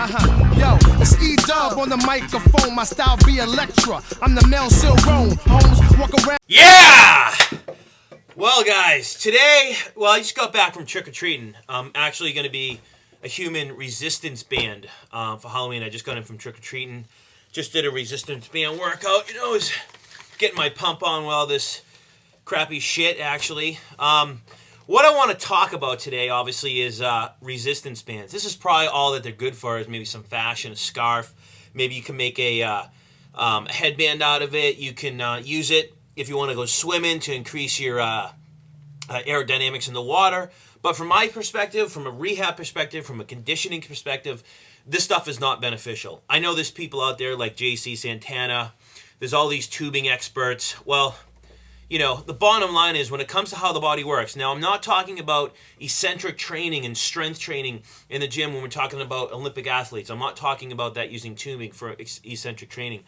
Yo, it's E-Dub on the microphone. My style be Electra. I'm the male Sil Roan. Homes walk around. Yeah! Well, guys, today, I just got back from trick-or-treating. I'm actually going to be a human resistance band for Halloween. I just got in from trick-or-treating. Just did a resistance band workout. You know, I was getting my pump on with all this crappy shit, actually. What I want to talk about today, obviously, is resistance bands. This is probably all that they're good for, is maybe some fashion, a scarf. Maybe you can make a headband out of it. You can use it if you want to go swimming to increase your aerodynamics in the water. But from my perspective, from a rehab perspective, from a conditioning perspective, this stuff is not beneficial. I know there's people out there like JC Santana. There's all these tubing experts. Well, you know, the bottom line is when it comes to how the body works. Now, I'm not talking about eccentric training and strength training in the gym when we're talking about Olympic athletes. I'm not talking about that using tubing for eccentric training.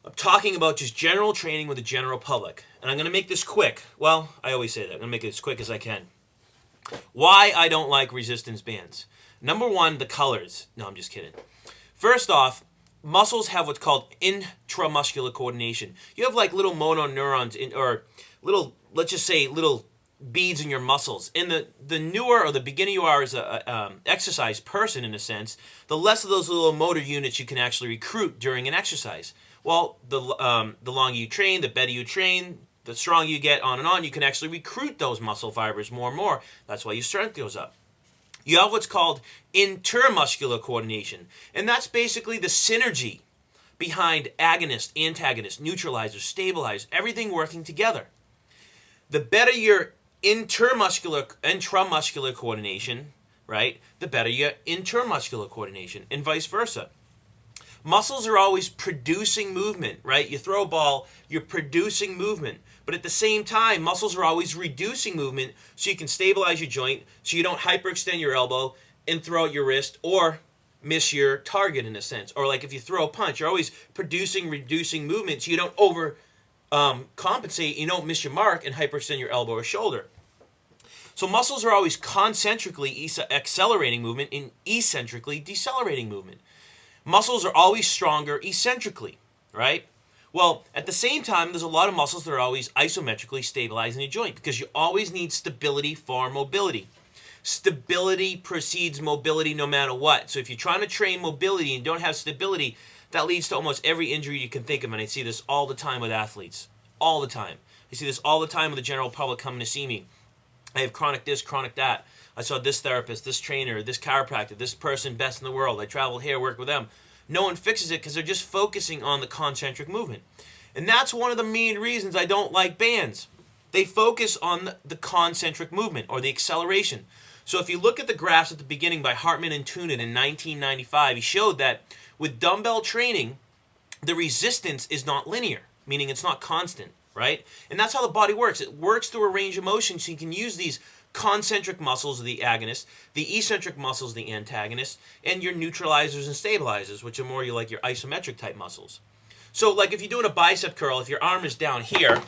I'm talking about just general training with the general public. And I'm going to make this quick. Well, I always say that. I'm going to make it as quick as I can. Why I don't like resistance bands. Number one, the colors. No, I'm just kidding. First off, muscles have what's called intramuscular coordination. You have like little mononeurons or little, let's just say, little beads in your muscles. And the newer or the beginner you are as a exercise person, in a sense, the less of those little motor units you can actually recruit during an exercise. Well, the longer you train, the better you train, the stronger you get, on and on, you can actually recruit those muscle fibers more and more. That's why your strength goes up. You have what's called intermuscular coordination, and that's basically the synergy behind agonist, antagonist, neutralizer, stabilizer, everything working together. The better your intramuscular coordination, right, the better your intermuscular coordination, and vice versa. Muscles are always producing movement, right? You throw a ball, you're producing movement. But at the same time, muscles are always reducing movement so you can stabilize your joint, so you don't hyperextend your elbow and throw out your wrist or miss your target, in a sense. Or like if you throw a punch, you're always reducing movement so you don't compensate, you don't miss your mark and hyperextend your elbow or shoulder. So muscles are always concentrically accelerating movement and eccentrically decelerating movement. Muscles are always stronger eccentrically, right? Well, at the same time, there's a lot of muscles that are always isometrically stabilizing your joint because you always need stability for mobility. Stability precedes mobility no matter what. So if you're trying to train mobility and don't have stability, that leads to almost every injury you can think of. And I see this all the time with athletes. All the time. I see this all the time with the general public coming to see me. I have chronic this, chronic that. I saw this therapist, this trainer, this chiropractor, this person best in the world. I traveled here, worked with them. No one fixes it because they're just focusing on the concentric movement. And that's one of the main reasons I don't like bands. They focus on the concentric movement or the acceleration. So if you look at the graphs at the beginning by Hartman and Tunin in 1995, he showed that with dumbbell training, the resistance is not linear, meaning it's not constant, right? And that's how the body works. It works through a range of motion, so you can use these concentric muscles, the agonist, the eccentric muscles, the antagonist, and your neutralizers and stabilizers, which are more like your isometric type muscles. So like if you're doing a bicep curl, if your arm is down here,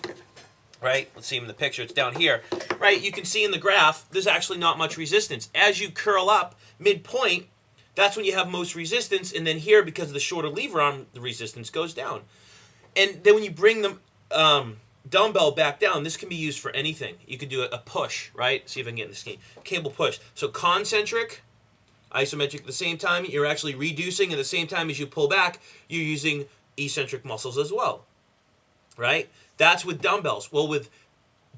right, let's see in the picture, it's down here, right, you can see in the graph, there's actually not much resistance. As you curl up midpoint, that's when you have most resistance, and then here, because of the shorter lever arm, the resistance goes down. And then when you bring them dumbbell back down, this can be used for anything. You could do a push, right? See if I can get in this game. Cable push. So concentric, isometric at the same time. You're actually reducing at the same time as you pull back. You're using eccentric muscles as well, right? That's with dumbbells. Well, with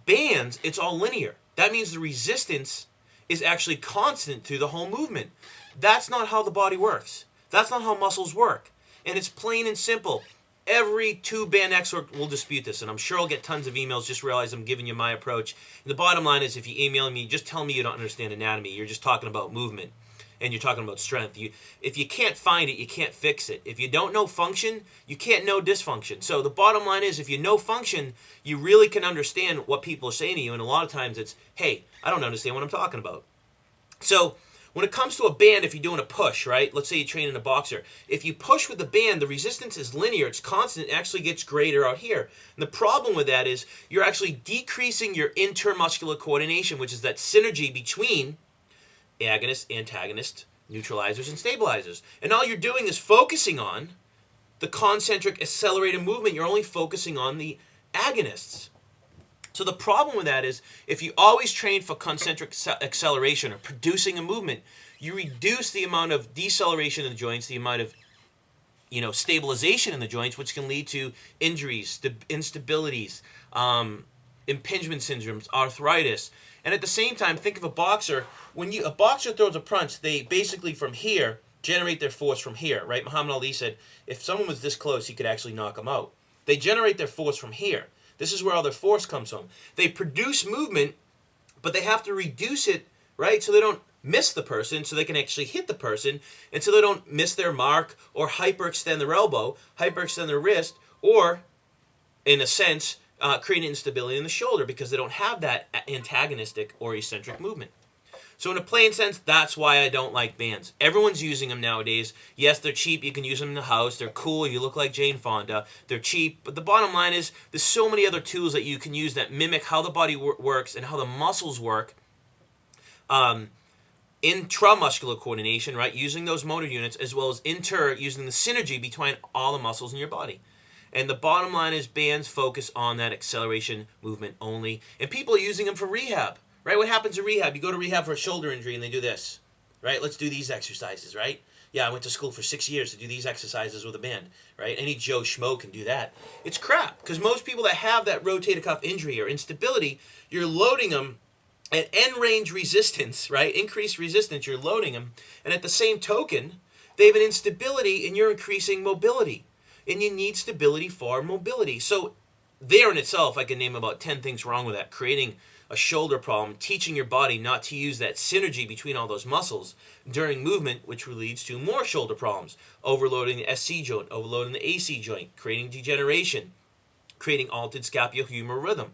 bands, it's all linear. That means the resistance is actually constant through the whole movement. That's not how the body works. That's not how muscles work. And it's plain and simple. Every two-band expert will dispute this, and I'm sure I'll get tons of emails. Just realize I'm giving you my approach. And the bottom line is, if you email me, just tell me you don't understand anatomy. You're just talking about movement, and you're talking about strength. If you can't find it, you can't fix it. If you don't know function, you can't know dysfunction. So the bottom line is, if you know function, you really can understand what people are saying to you, and a lot of times it's, hey, I don't understand what I'm talking about. So when it comes to a band, if you're doing a push, right? Let's say you're training a boxer. If you push with the band, the resistance is linear. It's constant. It actually gets greater out here. And the problem with that is you're actually decreasing your intermuscular coordination, which is that synergy between agonist, antagonist, neutralizers, and stabilizers. And all you're doing is focusing on the concentric accelerator movement. You're only focusing on the agonists. So the problem with that is if you always train for concentric acceleration or producing a movement, you reduce the amount of deceleration in the joints, the amount of stabilization in the joints, which can lead to injuries, instabilities, impingement syndromes, arthritis. And at the same time, think of a boxer. When a boxer throws a punch, they basically from here generate their force from here, right? Muhammad Ali said if someone was this close, he could actually knock them out. They generate their force from here. This is where all their force comes from. They produce movement, but they have to reduce it, right? So they don't miss the person, so they can actually hit the person, and so they don't miss their mark or hyperextend their elbow, hyperextend their wrist, or, in a sense, create instability in the shoulder because they don't have that antagonistic or eccentric movement. So in a plain sense, that's why I don't like bands. Everyone's using them nowadays. Yes, they're cheap. You can use them in the house. They're cool. You look like Jane Fonda. They're cheap. But the bottom line is there's so many other tools that you can use that mimic how the body works and how the muscles work. Intramuscular coordination, right? Using those motor units, as well as using the synergy between all the muscles in your body. And the bottom line is bands focus on that acceleration movement only. And people are using them for rehab. Right? What happens in rehab? You go to rehab for a shoulder injury and they do this. Right? Let's do these exercises, right? Yeah, I went to school for 6 years to do these exercises with a band. Right? Any Joe Schmo can do that. It's crap. Because most people that have that rotator cuff injury or instability, you're loading them at end range resistance, right? Increased resistance, you're loading them. And at the same token, they have an instability and you're increasing mobility. And you need stability for mobility. So there in itself, I can name about 10 things wrong with that. Creating a shoulder problem, teaching your body not to use that synergy between all those muscles during movement, which leads to more shoulder problems. Overloading the SC joint, overloading the AC joint, creating degeneration, creating altered scapulohumeral rhythm.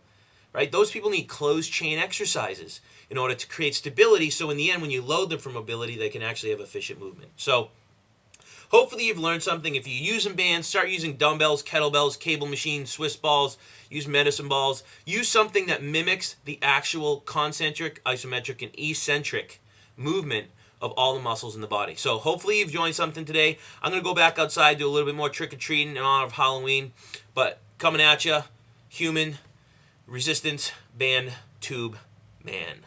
Right? Those people need closed chain exercises in order to create stability. So in the end, when you load them for mobility, they can actually have efficient movement. So hopefully you've learned something. If you use bands, start using dumbbells, kettlebells, cable machines, Swiss balls, use medicine balls. Use something that mimics the actual concentric, isometric, and eccentric movement of all the muscles in the body. So hopefully you've joined something today. I'm going to go back outside, do a little bit more trick-or-treating in honor of Halloween. But coming at you, human resistance band tube man.